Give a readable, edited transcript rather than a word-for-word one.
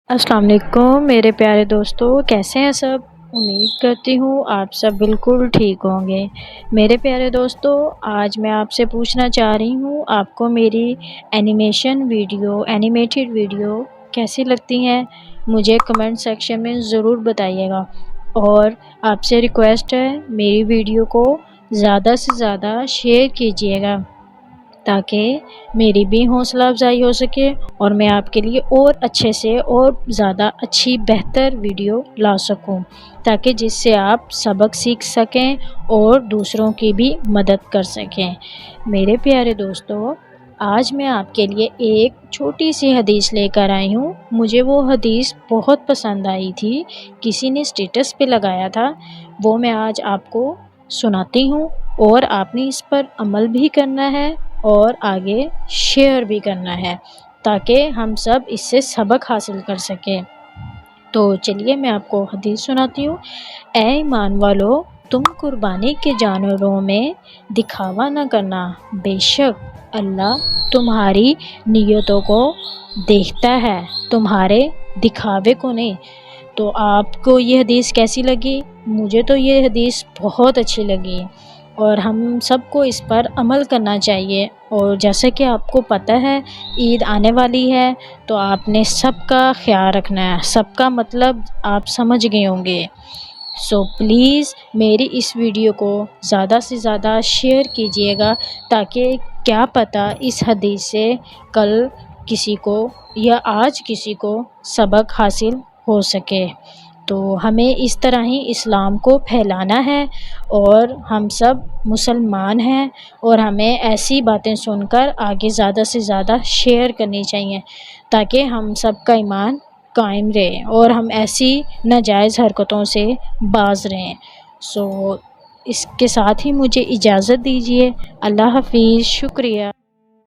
السلام علیکم میرے پیارے دوستو، کیسے ہیں سب؟ امید کرتی ہوں آپ سب بالکل ٹھیک ہوں گے۔ میرے پیارے دوستو، آج میں آپ سے پوچھنا چاہ رہی ہوں، آپ کو میری اینیمیٹڈ ویڈیو کیسی لگتی ہیں؟ مجھے کمنٹ سیکشن میں ضرور بتائیے گا، اور آپ سے ریکویسٹ ہے میری ویڈیو کو زیادہ سے زیادہ شیئر کیجیے گا تاکہ میری بھی حوصلہ افزائی ہو سکے اور میں آپ کے لیے اور اچھے سے اور زیادہ اچھی بہتر ویڈیو لا سکوں، تاکہ جس سے آپ سبق سیکھ سکیں اور دوسروں کی بھی مدد کر سکیں۔ میرے پیارے دوستو، آج میں آپ کے لیے ایک چھوٹی سی حدیث لے کر آئی ہوں۔ مجھے وہ حدیث بہت پسند آئی تھی، کسی نے اسٹیٹس پہ لگایا تھا، وہ میں آج آپ کو سناتی ہوں، اور آپ نے اس پر عمل بھی کرنا ہے اور آگے شیئر بھی کرنا ہے تاکہ ہم سب اس سے سبق حاصل کر سکیں۔ تو چلیے میں آپ کو حدیث سناتی ہوں۔ اے ایمان والو، تم قربانی کے جانوروں میں دکھاوا نہ کرنا، بے شک اللہ تمہاری نیتوں کو دیکھتا ہے، تمہارے دکھاوے کو نہیں۔ تو آپ کو یہ حدیث کیسی لگی؟ مجھے تو یہ حدیث بہت اچھی لگی، اور ہم سب کو اس پر عمل کرنا چاہیے۔ اور جیسا کہ آپ کو پتہ ہے عید آنے والی ہے، تو آپ نے سب کا خیال رکھنا ہے، سب کا مطلب آپ سمجھ گئے ہوں گے۔ سو پلیز میری اس ویڈیو کو زیادہ سے زیادہ شیئر کیجیے گا، تاکہ کیا پتہ اس حدیث سے کل کسی کو یا آج کسی کو سبق حاصل ہو سکے۔ تو ہمیں اس طرح ہی اسلام کو پھیلانا ہے، اور ہم سب مسلمان ہیں، اور ہمیں ایسی باتیں سن کر آگے زیادہ سے زیادہ شیئر کرنی چاہیے، تاکہ ہم سب کا ایمان قائم رہے اور ہم ایسی ناجائز حرکتوں سے باز رہیں۔ سو اس کے ساتھ ہی مجھے اجازت دیجیے۔ اللہ حافظ، شکریہ۔